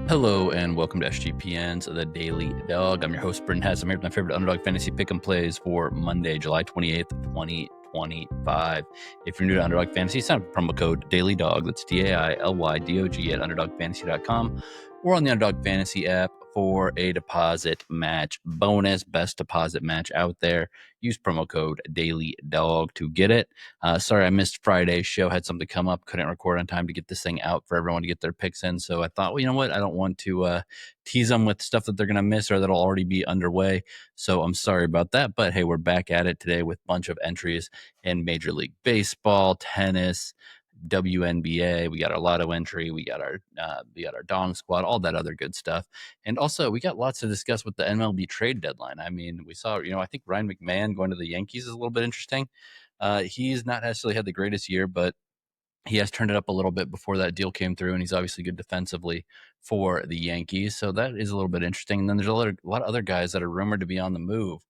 Hello and welcome to SGPN's The Daily Dog. I'm your host, Bryn Hess. I'm here with my favorite Underdog fantasy pick'em plays for Monday, July 28th, 2025. If you're new to Underdog Fantasy, sign up for promo code DailyDog. That's DAILYDOG at UnderdogFantasy.com or on the Underdog Fantasy app for a deposit match bonus. Best deposit match out there. Use promo code DailyDog to get it. Sorry, I missed Friday's show. Had something come up. Couldn't record on time to get this thing out for everyone to get their picks in. So I thought, well, you know what? I don't want to tease them with stuff that they're going to miss or that'll already be underway. So I'm sorry about that. But hey, we're back at it today with a bunch of entries in Major League Baseball, tennis, WNBA. We got our lotto entry. We got our Dong squad, all that other good stuff. And also, we got lots to discuss with the MLB trade deadline. I mean, we saw, I think Ryan McMahon going to the Yankees is a little bit interesting. He's not necessarily had the greatest year, but he has turned it up a little bit before that deal came through, and he's obviously good defensively for the Yankees. So that is a little bit interesting. And then there's a lot of other guys that are rumored to be on the move.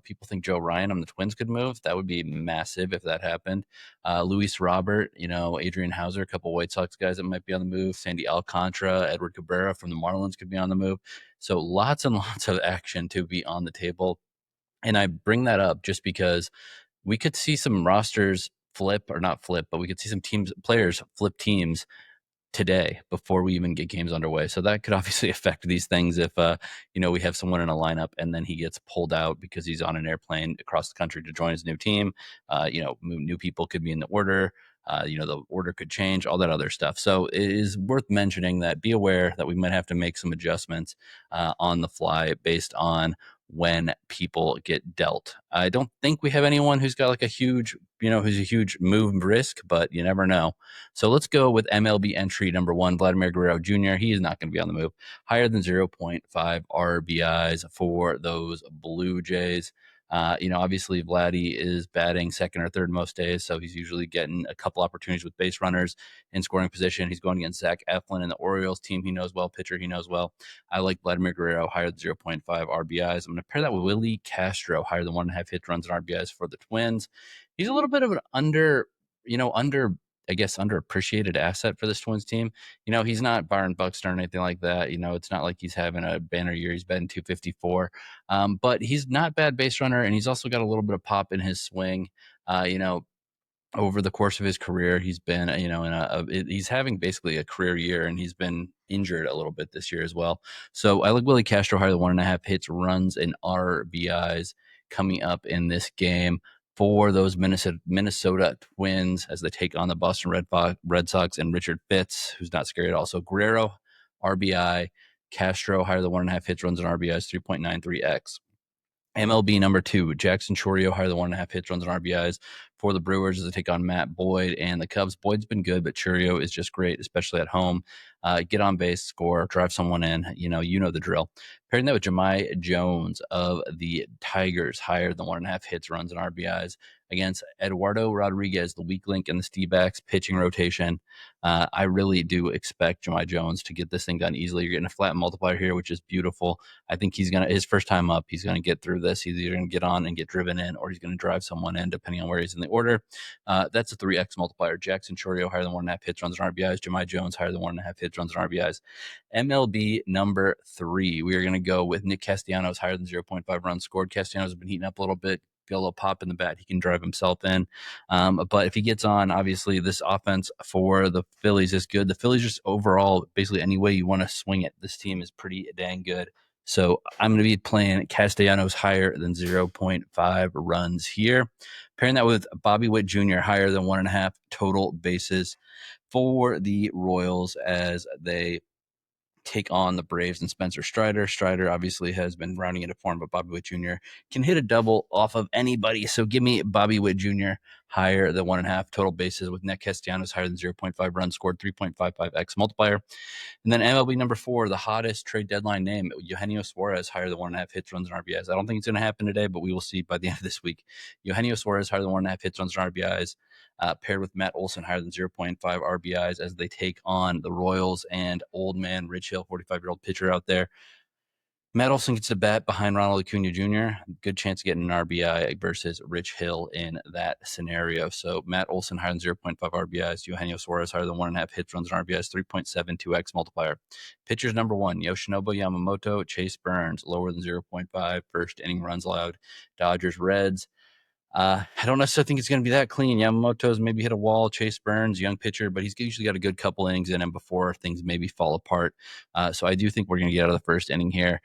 People think Joe Ryan on the Twins could move. That would be massive if that happened. Luis Robert, Adrian Hauser, a couple White Sox guys that might be on the move. Sandy Alcantara, Edward Guerrero from the Marlins could be on the move. So lots and lots of action to be on the table. And I bring that up just because we could see some rosters flip, or not flip, but we could see some players flip teams today before we even get games underway. So that could obviously affect these things if we have someone in a lineup and then he gets pulled out because he's on an airplane across the country to join his new team. New people could be in the order. The order could change, all that other stuff. So it is worth mentioning that be aware that we might have to make some adjustments on the fly based on when people get dealt. I don't think we have anyone who's got like a huge move risk, but you never know. So let's go with MLB entry number 1, Vladimir Guerrero Jr. He is not going to be on the move. Higher than 0.5 RBIs for those Blue Jays. Obviously Vladdy is batting second or third most days, so he's usually getting a couple opportunities with base runners in scoring position. He's going against Zach Eflin and the Orioles team he knows well, pitcher he knows well. I like Vladimir Guerrero higher than 0.5 RBIs. I'm going to pair that with Willi Castro, higher than 1.5 hit runs and RBIs for the Twins. He's a little bit of an underappreciated asset for this Twins team. He's not Byron Buxton or anything like that. It's not like he's having a banner year. He's batting 254. But he's not bad base runner, and he's also got a little bit of pop in his swing. Over the course of his career, he's been, he's having basically a career year, and he's been injured a little bit this year as well. So I like Willi Castro higher than 1.5 hits, runs, and RBIs coming up in this game for those Minnesota Twins as they take on the Boston Red Sox and Richard Fitz, who's not scary at all. So Guerrero, RBI, Castro higher than 1.5 hits, runs, and RBIs, 3.93x. MLB number 2, Jackson Chourio higher than 1.5 hits, runs, and RBIs for the Brewers as they take on Matt Boyd and the Cubs. Boyd's been good, but Chourio is just great, especially at home. Get on base, score, drive someone in. You know the drill. Pairing that with Jahmai Jones of the Tigers, higher than 1.5 hits, runs, and RBIs against Eduardo Rodriguez, the weak link in the D-backs pitching rotation. I really do expect Jahmai Jones to get this thing done easily. You're getting a flat multiplier here, which is beautiful. I think his first time up, he's going to get through this. He's either going to get on and get driven in, or he's going to drive someone in, depending on where he's in the order. That's a 3x multiplier. Jackson Chourio higher than 1.5 hits, runs, and RBIs. Jahmai Jones higher than 1.5 hits, runs, and RBIs. MLB number 3, we are going to go with Nick Castellanos higher than 0.5 runs scored. Castellanos has been heating up a little bit. Got a little pop in the bat. He can drive himself in. But if he gets on, obviously this offense for the Phillies is good. The Phillies just overall, basically any way you want to swing it, this team is pretty dang good. So I'm going to be playing Castellanos higher than 0.5 runs here. Pairing that with Bobby Witt Jr. higher than 1.5 total bases for the Royals as they take on the Braves and Spencer Strider. Strider obviously has been rounding into form, but Bobby Witt Jr. can hit a double off of anybody. So give me Bobby Witt Jr. higher than 1.5 total bases with Nick Castellanos higher than 0.5 runs scored, 3.55x multiplier. And then MLB number 4, the hottest trade deadline name, Eugenio Suarez higher than 1.5 hits, runs, and RBIs. I don't think it's going to happen today, but we will see by the end of this week. Eugenio Suarez higher than 1.5 hits, runs, and RBIs. Paired with Matt Olson higher than 0.5 RBIs as they take on the Royals and old man Rich Hill, 45-year-old pitcher out there. Matt Olson gets a bat behind Ronald Acuna Jr. Good chance of getting an RBI versus Rich Hill in that scenario. So Matt Olson higher than 0.5 RBIs. Eugenio Suarez higher than 1.5 hits, runs, and RBIs. 3.72x multiplier. Pitchers number 1, Yoshinobu, Yamamoto, Chase Burns, lower than 0.5. First inning runs allowed. Dodgers, Reds. I don't necessarily think it's going to be that clean. Yamamoto's maybe hit a wall. Chase Burns, young pitcher, but he's usually got a good couple innings in him before things maybe fall apart. So I do think we're going to get out of the first inning here.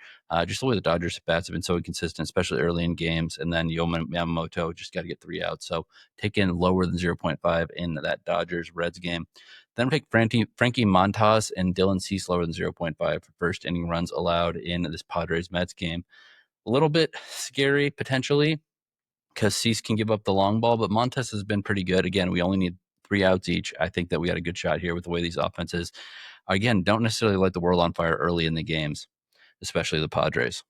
Just the way the Dodgers bats have been so inconsistent, especially early in games. And then Yamamoto just got to get 3 outs. So take in lower than 0.5 in that Dodgers-Reds game. Then take Frankie Montas and Dylan Cease lower than 0.5 for first inning runs allowed in this Padres-Mets game. A little bit scary potentially, because Cease can give up the long ball, but Montas has been pretty good. Again, we only need 3 outs each. I think that we got a good shot here with the way these offenses, again, don't necessarily light the world on fire early in the games, especially the Padres.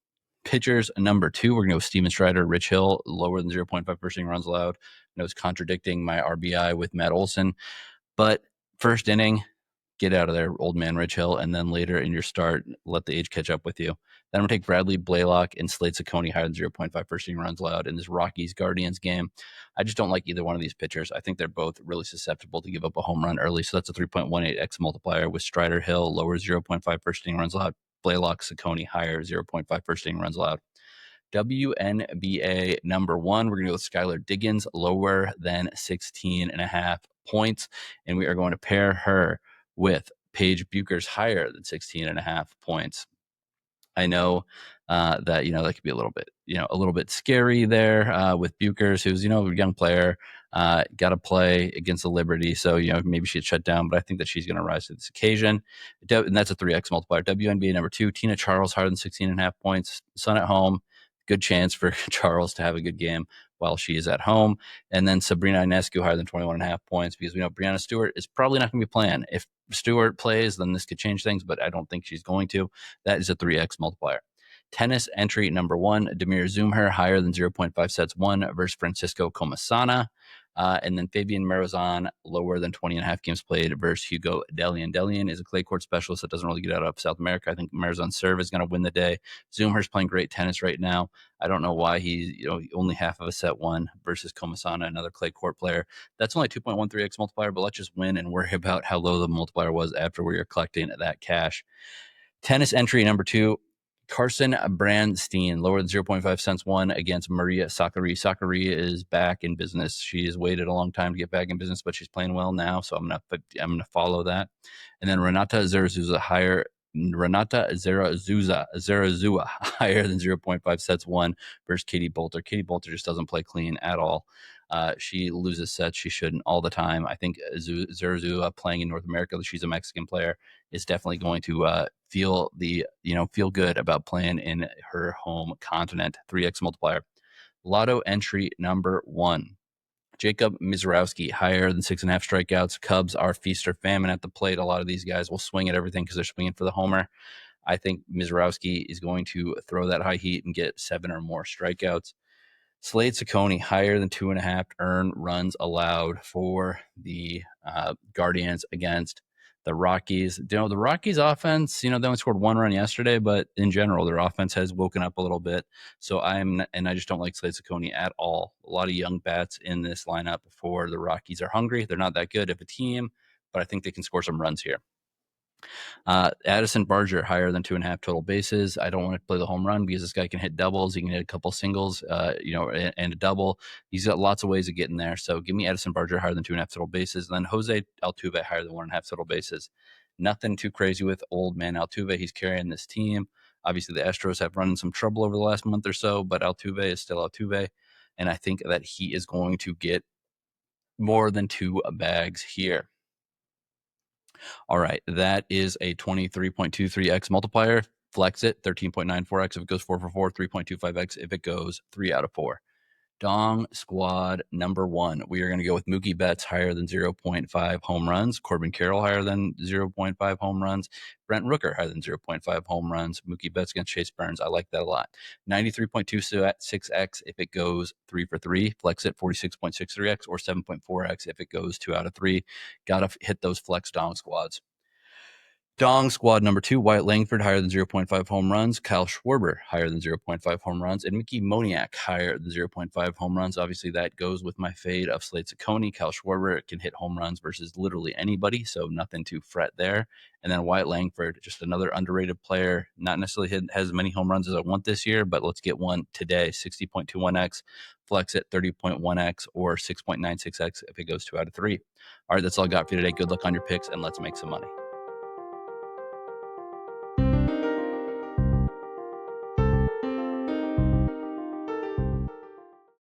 Pitchers number 2, we're going to go with Steven Strider, Rich Hill, lower than 0.5 first inning runs allowed. I know it's contradicting my RBI with Matt Olson, but first inning, get out of there, old man Rich Hill, and then later in your start, let the age catch up with you. Then I'm going to take Bradley Blaylock and Slade Ciccone higher than 0.5 first inning runs allowed in this Rockies-Guardians game. I just don't like either one of these pitchers. I think they're both really susceptible to give up a home run early, so that's a 3.18x multiplier with Strider Hill, lower 0.5 first inning runs allowed. Blaylock, Ciccone higher 0.5 first inning runs allowed. WNBA number 1, we're going to go with Skylar Diggins, lower than 16.5 points, and we are going to pair her with Paige Buchers higher than 16.5 points. I know that, that could be a little bit scary there with Buchers, who's, a young player, got to play against the Liberty. So, maybe she'd shut down, but I think that she's going to rise to this occasion. And that's a 3x multiplier. WNBA number 2, Tina Charles higher than 16.5 points. Sun at home. Good chance for Charles to have a good game while she is at home. And then Sabrina Ionescu higher than 21.5 points, because we know Breanna Stewart is probably not going to be playing. If Stewart plays, then this could change things, but I don't think she's going to. That is a 3x multiplier. Tennis entry number 1, Damir Zumher higher than 0.5 sets 1 versus Francisco Comasana. And then Fabian Marizan lower than 20.5 games played versus Hugo Delian. Delian is a clay court specialist that doesn't really get out of South America. I think Marizan's serve is going to win the day. Zumher's playing great tennis right now. I don't know why he's only half of a set 1 versus Comasana, another clay court player. That's only 2.13x multiplier, but let's just win and worry about how low the multiplier was after we are collecting that cash. Tennis entry number 2, Carson Brandstein, lower than 0.5 cents 1 against Maria Sakkari. Sakkari is back in business. She has waited a long time to get back in business, but she's playing well now, so I'm gonna follow that. And then Renata Zarazua higher higher than 0.5 sets 1 versus Katie Bolter. Katie Bolter just doesn't play clean at all. She loses sets she shouldn't all the time. I think Zarazua playing in North America, she's a Mexican player, is definitely going to feel good about playing in her home continent. 3x multiplier. Lotto entry number 1. Jacob Mizrowski higher than 6.5 strikeouts. Cubs are feast or famine at the plate. A lot of these guys will swing at everything because they're swinging for the homer. I think Mizrowski is going to throw that high heat and get 7 or more strikeouts. Slade Ciccone higher than 2.5 earned runs allowed for the Guardians against the Rockies. The Rockies offense, they only scored 1 run yesterday, but in general, their offense has woken up a little bit. So I just don't like Slade Ciccone at all. A lot of young bats in this lineup for the Rockies are hungry. They're not that good of a team, but I think they can score some runs here. Addison Barger higher than 2.5 total bases. I don't want to play the home run because this guy can hit doubles. He can hit a couple singles, and a double. He's got lots of ways of getting there. So give me Addison Barger higher than 2.5 total bases. And then Jose Altuve higher than 1.5 total bases. Nothing too crazy with old man Altuve. He's carrying this team. Obviously, the Astros have run into some trouble over the last month or so, but Altuve is still Altuve. And I think that he is going to get more than 2 bags here. All right, that is a 23.23x multiplier. Flex it, 13.94x if it goes 4 for 4, 3.25x if it goes 3 out of 4. Dong Squad number 1. We are going to go with Mookie Betts higher than 0.5 home runs. Corbin Carroll higher than 0.5 home runs. Brent Rooker higher than 0.5 home runs. Mookie Betts against Chase Burns. I like that a lot. 93.26x if it goes 3 for 3. Flex it, 46.63x or 7.4x if it goes 2 out of 3. Got to hit those flex Dong Squads. Dong squad number 2, Wyatt Langford, higher than 0.5 home runs. Kyle Schwarber, higher than 0.5 home runs. And Mickey Moniak, higher than 0.5 home runs. Obviously, that goes with my fade of Slade Ciccone. Kyle Schwarber can hit home runs versus literally anybody, so nothing to fret there. And then Wyatt Langford, just another underrated player. Not necessarily has as many home runs as I want this year, but let's get one today. 60.21x, flex at 30.1x, or 6.96x if it goes 2 out of 3. All right, that's all I got for you today. Good luck on your picks, and let's make some money.